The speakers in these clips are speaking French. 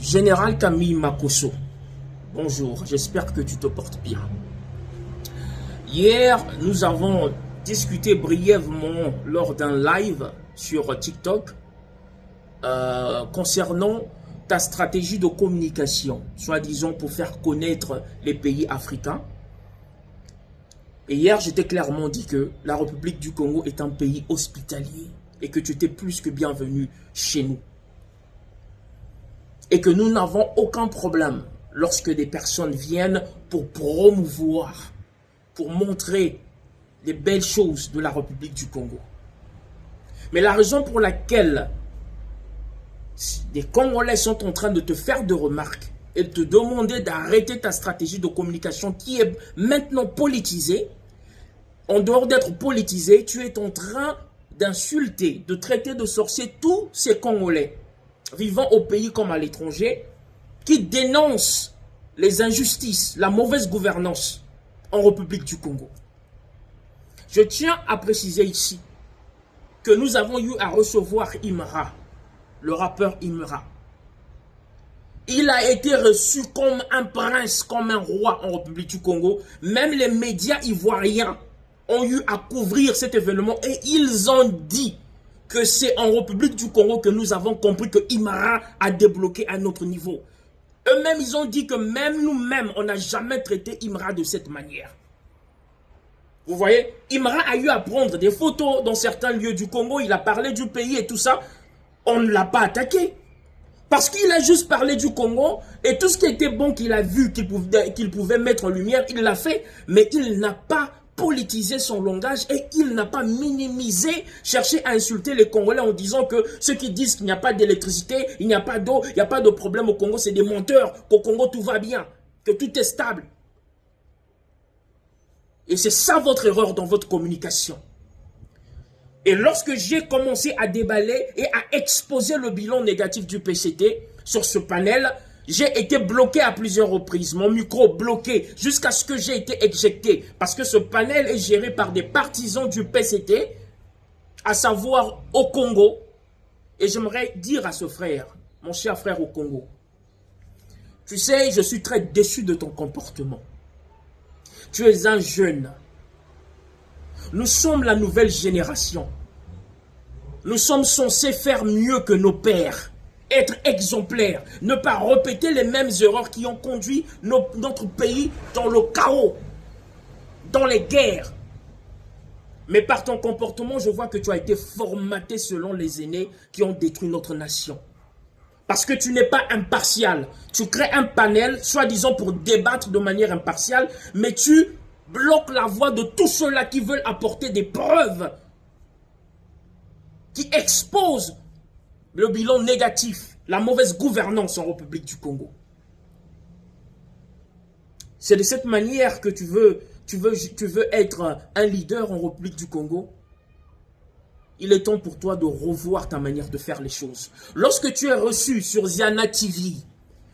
Général Camille Makosso, bonjour, j'espère que tu te portes bien. Hier, nous avons discuté brièvement lors d'un live sur TikTok concernant ta stratégie de communication, soi-disant pour faire connaître les pays africains. Et hier, je t'ai clairement dit que la République du Congo est un pays hospitalier et que tu étais plus que bienvenu chez nous. Et que nous n'avons aucun problème lorsque des personnes viennent pour promouvoir, pour montrer les belles choses de la République du Congo. Mais la raison pour laquelle des Congolais sont en train de te faire de remarques et de te demander d'arrêter ta stratégie de communication qui est maintenant politisée, en dehors d'être politisée, tu es en train d'insulter, de traiter de sorciers tous ces Congolais vivant au pays comme à l'étranger, qui dénoncent les injustices, la mauvaise gouvernance en République du Congo. Je tiens à préciser ici que nous avons eu à recevoir Imra, le rappeur Imra. Il a été reçu comme un prince, comme un roi en République du Congo. Même les médias ivoiriens ont eu à couvrir cet événement et ils ont dit que c'est en République du Congo que nous avons compris que Imra a débloqué à notre niveau. Eux-mêmes, ils ont dit que même nous-mêmes, on n'a jamais traité Imra de cette manière. Vous voyez, Imra a eu à prendre des photos dans certains lieux du Congo, il a parlé du pays et tout ça. On ne l'a pas attaqué. Parce qu'il a juste parlé du Congo et tout ce qui était bon qu'il a vu, qu'il pouvait mettre en lumière, il l'a fait. Mais il n'a pas politisé son langage et il n'a pas minimisé, cherché à insulter les Congolais en disant que ceux qui disent qu'il n'y a pas d'électricité, il n'y a pas d'eau, il n'y a pas de problème au Congo, c'est des menteurs, qu'au Congo tout va bien, que tout est stable. Et c'est ça votre erreur dans votre communication. Et lorsque j'ai commencé à déballer et à exposer le bilan négatif du PCT sur ce panel, j'ai été bloqué à plusieurs reprises, mon micro bloqué, jusqu'à ce que j'ai été éjecté. Parce que ce panel est géré par des partisans du PCT, à savoir au Congo. Et j'aimerais dire à ce frère, mon cher frère au Congo, tu sais, je suis très déçu de ton comportement. Tu es un jeune. Nous sommes la nouvelle génération. Nous sommes censés faire mieux que nos pères. Être exemplaires, ne pas répéter les mêmes erreurs qui ont conduit notre pays dans le chaos, dans les guerres. Mais par ton comportement, je vois que tu as été formaté selon les aînés qui ont détruit notre nation. Parce que tu n'es pas impartial. Tu crées un panel, soi-disant pour débattre de manière impartiale, mais tu bloques la voix de tous ceux-là qui veulent apporter des preuves, qui exposent le bilan négatif, la mauvaise gouvernance en République du Congo. C'est de cette manière que tu veux être un leader en République du Congo. Il est temps pour toi de revoir ta manière de faire les choses. Lorsque tu es reçu sur Ziana TV,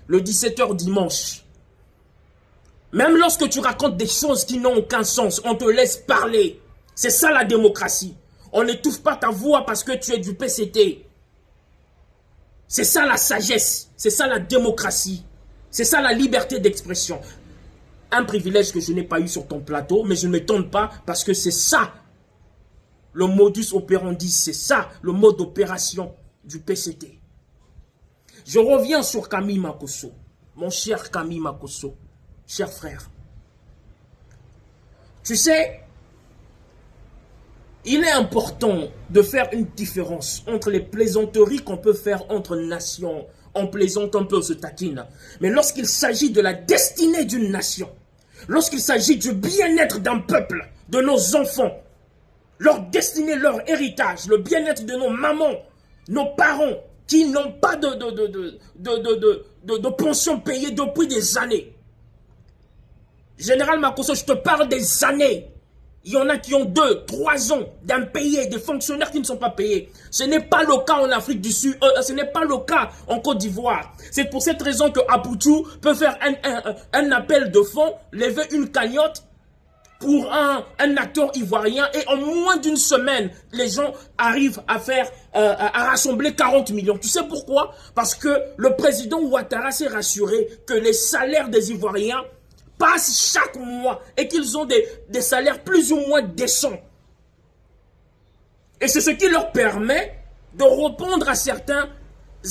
le 17h dimanche, même lorsque tu racontes des choses qui n'ont aucun sens, on te laisse parler. C'est ça la démocratie. On n'étouffe pas ta voix parce que tu es du PCT. C'est ça la sagesse, c'est ça la démocratie, c'est ça la liberté d'expression. Un privilège que je n'ai pas eu sur ton plateau, mais je ne m'étonne pas parce que c'est ça le modus operandi, c'est ça le mode d'opération du PCT. Je reviens sur Camille Makosso, mon cher Camille Makosso, cher frère. Tu sais, il est important de faire une différence entre les plaisanteries qu'on peut faire entre nations. On plaisante un peu, on se taquine. Mais lorsqu'il s'agit de la destinée d'une nation, lorsqu'il s'agit du bien-être d'un peuple, de nos enfants, leur destinée, leur héritage, le bien-être de nos mamans, nos parents, qui n'ont pas de pension payée depuis des années. Général Makosso, je te parle des années. Il y en a qui ont 2, 3 ans d'impayés, des fonctionnaires qui ne sont pas payés. Ce n'est pas le cas en Afrique du Sud, ce n'est pas le cas en Côte d'Ivoire. C'est pour cette raison que Apoutou peut faire un appel de fonds, lever une cagnotte pour un acteur ivoirien et en moins d'une semaine, les gens arrivent à faire, à rassembler 40 millions. Tu sais pourquoi? Parce que le président Ouattara s'est rassuré que les salaires des Ivoiriens passent chaque mois et qu'ils ont des salaires plus ou moins décents. Et c'est ce qui leur permet de répondre à certains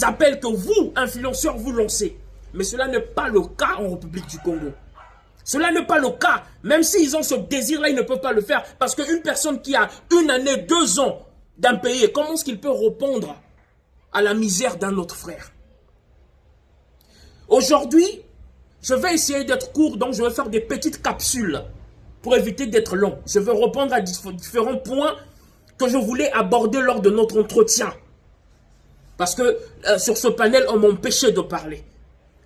appels que vous, influenceurs, vous lancez. Mais cela n'est pas le cas en République du Congo. Cela n'est pas le cas. Même s'ils ont ce désir-là, ils ne peuvent pas le faire. Parce qu'une personne qui a 1 année, 2 ans d'impayé, comment est-ce qu'il peut répondre à la misère d'un autre frère? Aujourd'hui, je vais essayer d'être court, donc je vais faire des petites capsules pour éviter d'être long. Je vais répondre à différents points que je voulais aborder lors de notre entretien. Parce que sur ce panel, on m'empêchait de parler.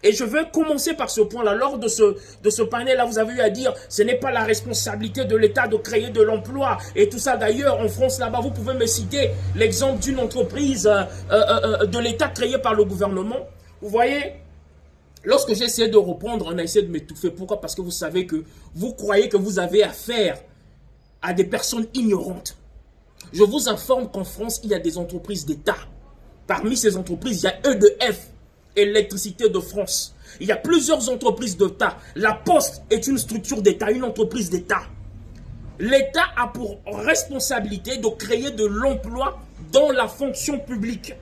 Et je veux commencer par ce point-là. Lors de ce panel-là, vous avez eu à dire, ce n'est pas la responsabilité de l'État de créer de l'emploi. Et tout ça, d'ailleurs, en France, là-bas, vous pouvez me citer l'exemple d'une entreprise de l'État créée par le gouvernement. Vous voyez, lorsque j'ai essayé de répondre, on a essayé de m'étouffer. Pourquoi? Parce que vous savez que vous croyez que vous avez affaire à des personnes ignorantes. Je vous informe qu'en France, il y a des entreprises d'État. Parmi ces entreprises, il y a EDF, Électricité de France. Il y a plusieurs entreprises d'État. La Poste est une structure d'État, une entreprise d'État. L'État a pour responsabilité de créer de l'emploi dans la fonction publique.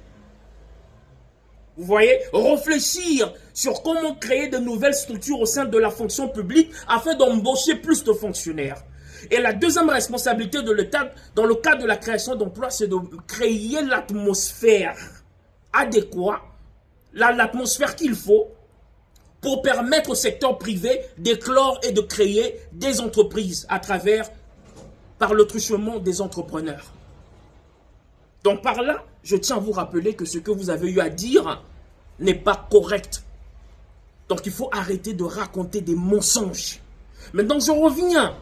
Vous voyez, réfléchir sur comment créer de nouvelles structures au sein de la fonction publique afin d'embaucher plus de fonctionnaires. Et la deuxième responsabilité de l'État, dans le cadre de la création d'emplois, c'est de créer l'atmosphère adéquate, l'atmosphère qu'il faut pour permettre au secteur privé d'éclore et de créer des entreprises par le truchement des entrepreneurs. Donc par là, je tiens à vous rappeler que ce que vous avez eu à dire n'est pas correct. Donc il faut arrêter de raconter des mensonges. Maintenant, je reviens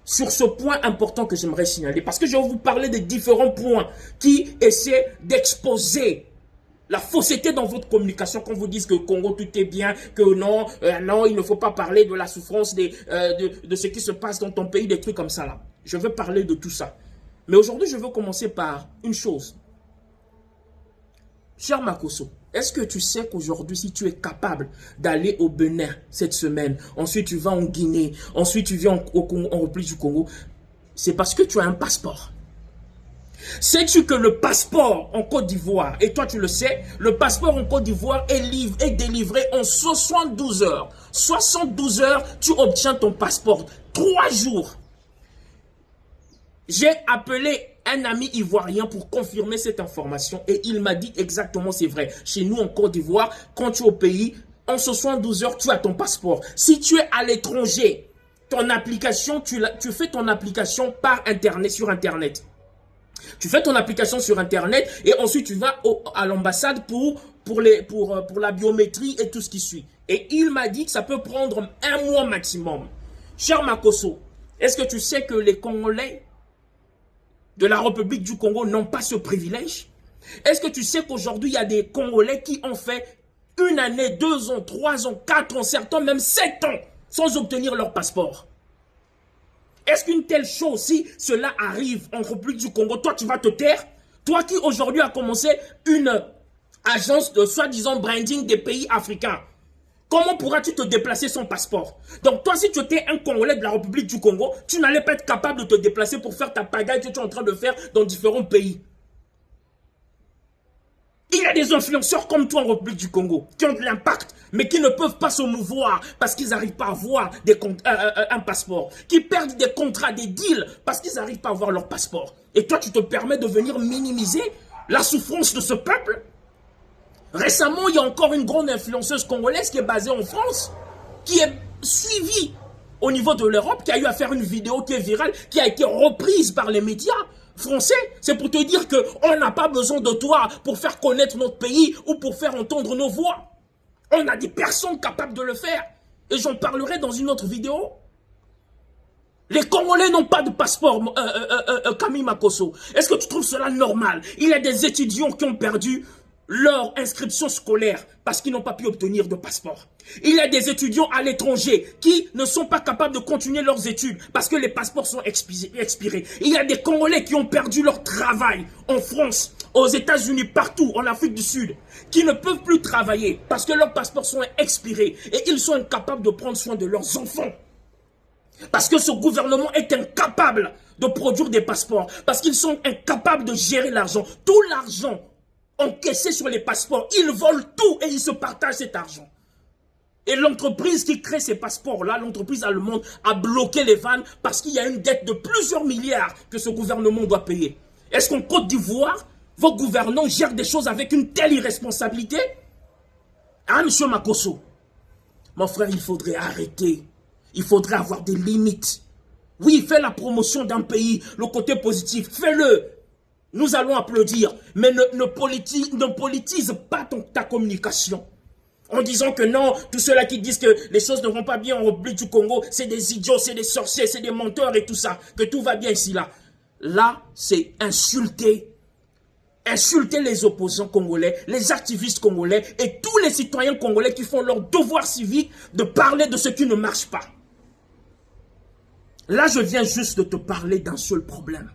sur ce point important que j'aimerais signaler, parce que je vais vous parler des différents points qui essaient d'exposer la fausseté dans votre communication quand vous dites que Congo tout est bien, que non, non, il ne faut pas parler de la souffrance de ce qui se passe dans ton pays, des trucs comme ça là. Je veux parler de tout ça. Mais aujourd'hui, je veux commencer par une chose. Cher Makosso, est-ce que tu sais qu'aujourd'hui, si tu es capable d'aller au Bénin cette semaine, ensuite tu vas en Guinée, ensuite tu viens en République du Congo, c'est parce que tu as un passeport. Sais-tu que le passeport en Côte d'Ivoire, et toi tu le sais, le passeport en Côte d'Ivoire est délivré en 72 heures. 72 heures, tu obtiens ton passeport. 3 jours. J'ai appelé un ami ivoirien pour confirmer cette information et il m'a dit exactement c'est vrai. Chez nous en Côte d'Ivoire, quand tu es au pays, en 72 heures, tu as ton passeport. Si tu es à l'étranger, ton application, tu fais ton application par Internet, sur Internet. Tu fais ton application sur Internet et ensuite tu vas à l'ambassade pour la biométrie et tout ce qui suit. Et il m'a dit que ça peut prendre 1 mois maximum. Cher Makosso, est-ce que tu sais que les Congolais de la République du Congo n'ont pas ce privilège? Est-ce que tu sais qu'aujourd'hui, il y a des Congolais qui ont fait 1 année, 2 ans, 3 ans, 4 ans, certains même 7 ans sans obtenir leur passeport? Est-ce qu'une telle chose, si cela arrive en République du Congo, toi tu vas te taire? Toi qui aujourd'hui as commencé une agence de soi-disant branding des pays africains, comment pourras-tu te déplacer sans passeport? Donc toi, si tu étais un Congolais de la République du Congo, tu n'allais pas être capable de te déplacer pour faire ta pagaille que tu es en train de faire dans différents pays. Il y a des influenceurs comme toi en République du Congo qui ont de l'impact, mais qui ne peuvent pas se mouvoir parce qu'ils n'arrivent pas à avoir un passeport. Qui perdent des contrats, des deals parce qu'ils n'arrivent pas à avoir leur passeport. Et toi, tu te permets de venir minimiser la souffrance de ce peuple? Récemment, il y a encore une grande influenceuse congolaise qui est basée en France, qui est suivie au niveau de l'Europe, qui a eu à faire une vidéo qui est virale, qui a été reprise par les médias français. C'est pour te dire qu'on n'a pas besoin de toi pour faire connaître notre pays ou pour faire entendre nos voix. On a des personnes capables de le faire. Et j'en parlerai dans une autre vidéo. Les Congolais n'ont pas de passeport, Camille Makosso. Est-ce que tu trouves cela normal? Il y a des étudiants qui ont perdu leur inscription scolaire parce qu'ils n'ont pas pu obtenir de passeport. Il y a des étudiants à l'étranger qui ne sont pas capables de continuer leurs études parce que les passeports sont expirés. Il y a des Congolais qui ont perdu leur travail en France, aux États-Unis, partout, en Afrique du Sud, qui ne peuvent plus travailler parce que leurs passeports sont expirés et ils sont incapables de prendre soin de leurs enfants. Parce que ce gouvernement est incapable de produire des passeports, parce qu'ils sont incapables de gérer l'argent. Tout l'argent encaissé sur les passeports, ils volent tout et ils se partagent cet argent. Et l'entreprise qui crée ces passeports-là, l'entreprise allemande, a bloqué les vannes parce qu'il y a une dette de plusieurs milliards que ce gouvernement doit payer. Est-ce qu'en Côte d'Ivoire, vos gouvernants gèrent des choses avec une telle irresponsabilité? Hein, monsieur Makosso? Mon frère, il faudrait arrêter. Il faudrait avoir des limites. Oui, fais la promotion d'un pays, le côté positif, fais-le. Nous allons applaudir, mais ne politise pas ta communication. En disant que non, tous ceux-là qui disent que les choses ne vont pas bien en République du Congo, c'est des idiots, c'est des sorciers, c'est des menteurs et tout ça, que tout va bien ici, là. Là, c'est insulter les opposants congolais, les activistes congolais et tous les citoyens congolais qui font leur devoir civique de parler de ce qui ne marche pas. Là, je viens juste de te parler d'un seul problème.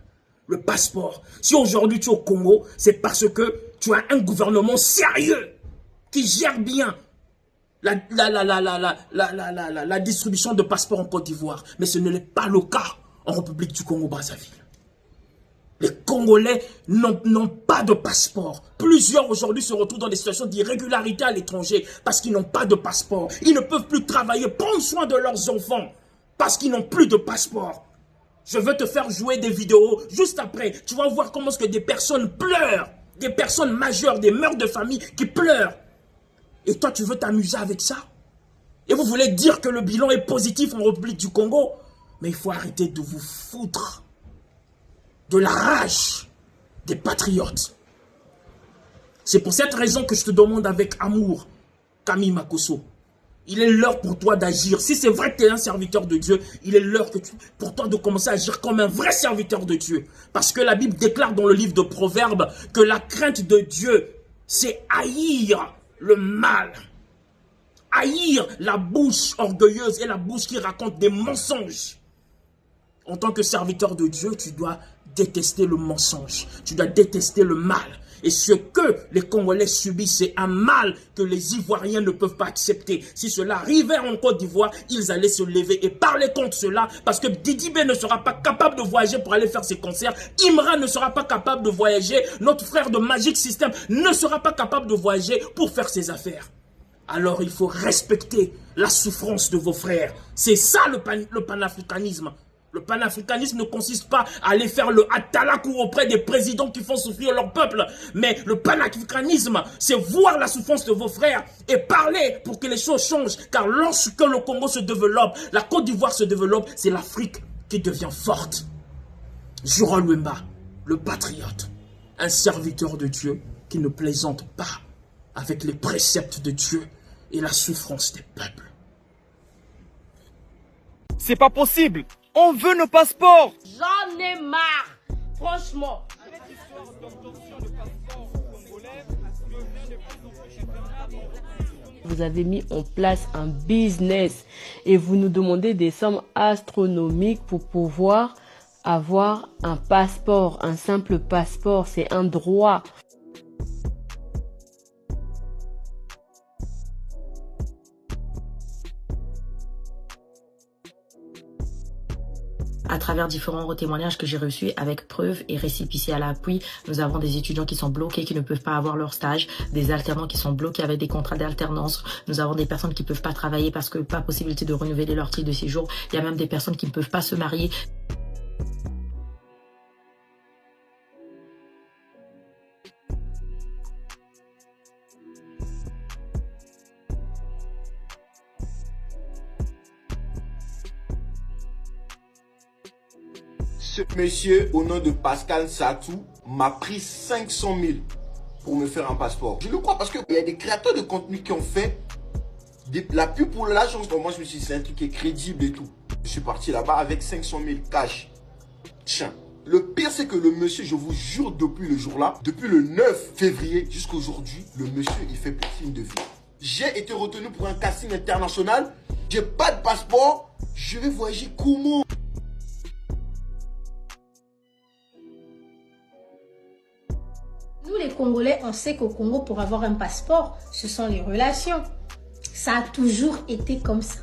Le passeport. Si aujourd'hui tu es au Congo, c'est parce que tu as un gouvernement sérieux qui gère bien la distribution de passeports en Côte d'Ivoire. Mais ce n'est pas le cas en République du Congo-Brazzaville. Les Congolais n'ont pas de passeport. Plusieurs aujourd'hui se retrouvent dans des situations d'irrégularité à l'étranger parce qu'ils n'ont pas de passeport. Ils ne peuvent plus travailler, prendre soin de leurs enfants parce qu'ils n'ont plus de passeport. Je veux te faire jouer des vidéos juste après. Tu vas voir comment est-ce que des personnes pleurent. Des personnes majeures, des mères de famille qui pleurent. Et toi, tu veux t'amuser avec ça? Et vous voulez dire que le bilan est positif en République du Congo? Mais il faut arrêter de vous foutre de la rage des patriotes. C'est pour cette raison que je te demande avec amour, Camille Makosso, il est l'heure pour toi d'agir. Si c'est vrai que tu es un serviteur de Dieu, il est l'heure pour toi de commencer à agir comme un vrai serviteur de Dieu. Parce que la Bible déclare dans le livre de Proverbes que la crainte de Dieu, c'est haïr le mal. Haïr la bouche orgueilleuse et la bouche qui raconte des mensonges. En tant que serviteur de Dieu, tu dois détester le mensonge. Tu dois détester le mal. Et ce que les Congolais subissent, c'est un mal que les Ivoiriens ne peuvent pas accepter. Si cela arrivait en Côte d'Ivoire, ils allaient se lever et parler contre cela. Parce que Didi B ne sera pas capable de voyager pour aller faire ses concerts. Imra ne sera pas capable de voyager. Notre frère de Magic System ne sera pas capable de voyager pour faire ses affaires. Alors il faut respecter la souffrance de vos frères. C'est ça le panafricanisme. Le panafricanisme ne consiste pas à aller faire le atalakou auprès des présidents qui font souffrir leur peuple. Mais le panafricanisme, c'est voir la souffrance de vos frères et parler pour que les choses changent. Car lorsque le Congo se développe, la Côte d'Ivoire se développe, c'est l'Afrique qui devient forte. Jura Lwemba, le patriote, un serviteur de Dieu qui ne plaisante pas avec les préceptes de Dieu et la souffrance des peuples. C'est pas possible. On veut nos passeports. J'en ai marre, franchement. Vous avez mis en place un business et vous nous demandez des sommes astronomiques pour pouvoir avoir un passeport, un simple passeport, c'est un droit. À travers différents témoignages que j'ai reçus avec preuves et récépissés à l'appui, nous avons des étudiants qui sont bloqués, qui ne peuvent pas avoir leur stage, des alternants qui sont bloqués avec des contrats d'alternance. Nous avons des personnes qui ne peuvent pas travailler parce que pas possibilité de renouveler leur titre de séjour. Il y a même des personnes qui ne peuvent pas se marier. Ce monsieur, au nom de Pascal Satou, m'a pris 500 000 pour me faire un passeport. Je le crois parce qu'il y a des créateurs de contenu qui ont fait la pub pour l'agence. Moi, je me suis dit, c'est un truc qui est crédible et tout. Je suis parti là-bas avec 500 000 cash. Tiens, Le pire, c'est que le monsieur, je vous jure, depuis le jour-là, depuis le 9 février jusqu'à aujourd'hui, le monsieur, il fait plus signe de vie. J'ai été retenu pour un casting international. J'ai pas de passeport. Je vais voyager comment? Nous, les Congolais, on sait qu'au Congo, pour avoir un passeport, ce sont les relations. Ça a toujours été comme ça.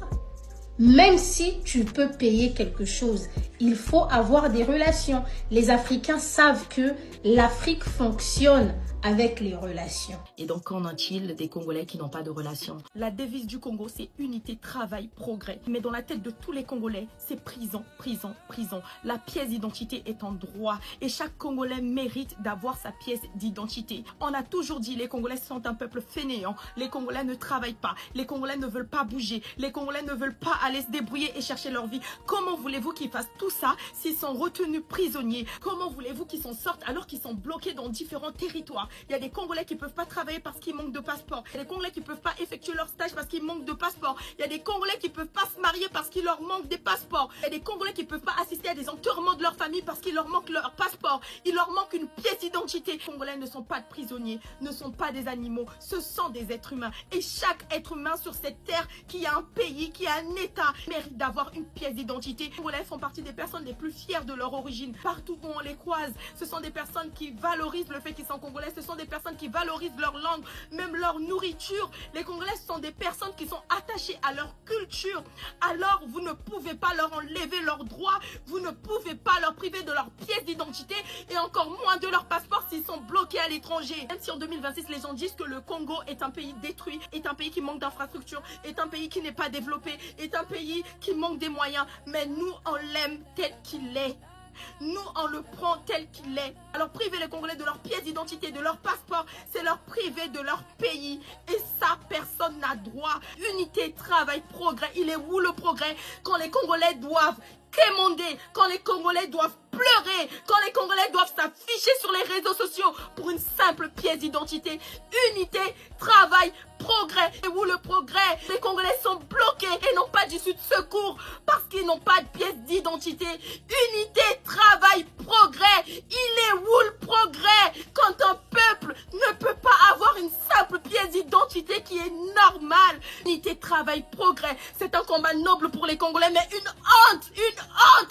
Même si tu peux payer quelque chose, il faut avoir des relations. Les Africains savent que l'Afrique fonctionne avec les relations. Et donc, qu'en est-il des Congolais qui n'ont pas de relations? La devise du Congo, c'est unité, travail, progrès. Mais dans la tête de tous les Congolais, c'est prison, prison, prison. La pièce d'identité est en droit et chaque Congolais mérite d'avoir sa pièce d'identité. On a toujours dit les Congolais sont un peuple fainéant. Les Congolais ne travaillent pas. Les Congolais ne veulent pas bouger. Les Congolais ne veulent pas aller se débrouiller et chercher leur vie. Comment voulez-vous qu'ils fassent tout ça s'ils sont retenus prisonniers? Comment voulez-vous qu'ils s'en sortent alors qu'ils sont bloqués dans différents territoires? Il y a des Congolais qui ne peuvent pas travailler parce qu'ils manquent de passeport. Il y a des Congolais qui ne peuvent pas effectuer leur stage parce qu'ils manquent de passeport. Il y a des Congolais qui ne peuvent pas se marier parce qu'il leur manque des passeports. Il y a des Congolais qui ne peuvent pas assister à des enterrements de leur famille parce qu'il leur manque leur passeport. Il leur manque une pièce d'identité. Les Congolais ne sont pas de prisonniers, ne sont pas des animaux. Ce sont des êtres humains. Et chaque être humain sur cette terre qui a un pays, qui a un État, mérite d'avoir une pièce d'identité. Les Congolais font partie des personnes les plus fières de leur origine. Partout où on les croise, ce sont des personnes qui valorisent le fait qu'ils sont Congolais. Ce sont des personnes qui valorisent leur langue, même leur nourriture. Les Congolais sont des personnes qui sont attachées à leur culture. Alors, vous ne pouvez pas leur enlever leurs droits. Vous ne pouvez pas leur priver de leur pièce d'identité et encore moins de leur passeport s'ils sont bloqués à l'étranger. Même si en 2026, les gens disent que le Congo est un pays détruit, est un pays qui manque d'infrastructures, est un pays qui n'est pas développé, est un pays qui manque des moyens. Mais nous, on l'aime tel qu'il est. Nous, on le prend tel qu'il est. Alors, priver les Congolais de leur pièce d'identité, de leur passeport, c'est leur priver de leur pays. Et ça, personne n'a droit. Unité, travail, progrès. Il est où le progrès quand les Congolais doivent quémander, quand les Congolais doivent pleurer, quand les Congolais doivent s'afficher sur les réseaux sociaux pour une simple pièce d'identité? Unité, travail, progrès. Et où le progrès? Les Congolais sont bloqués et n'ont pas d'issue de secours parce qu'ils n'ont pas de pièce d'identité. Unité, travail, progrès. Il est où le progrès quand un peuple ne peut pas avoir une simple pièce d'identité qui est normale? Unité, travail, progrès. C'est un combat noble pour les Congolais, mais une honte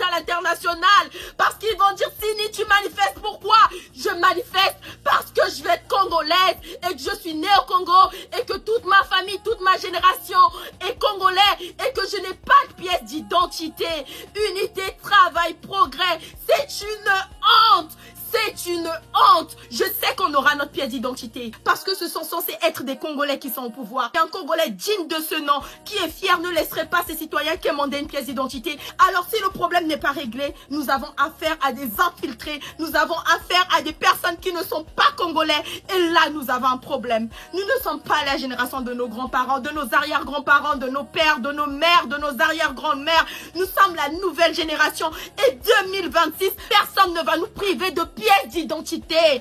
à l'international. Parce qu'ils vont dire, Sini, tu manifestes pourquoi? Je manifeste parce que je vais être congolaise et que je suis née au Congo et que toute ma famille, toute ma génération est congolais et que je n'ai pas de pièce d'identité. Unité, travail, progrès. C'est une honte. C'est une honte. Je sais qu'on aura notre pièce d'identité parce que ce sont censés être des Congolais qui sont au pouvoir. Et un Congolais digne de ce nom, qui est fier, ne laisserait pas ses citoyens quémander une pièce d'identité. Alors si le problème n'est pas réglé, nous avons affaire à des infiltrés. Nous avons affaire à des personnes qui ne sont pas Congolais. Et là, nous avons un problème. Nous ne sommes pas la génération de nos grands-parents, de nos arrière-grands-parents, de nos pères, de nos mères, de nos arrière-grands-mères. Nous sommes la nouvelle génération. Et 2026, personne ne va nous priver de pièce d'identité.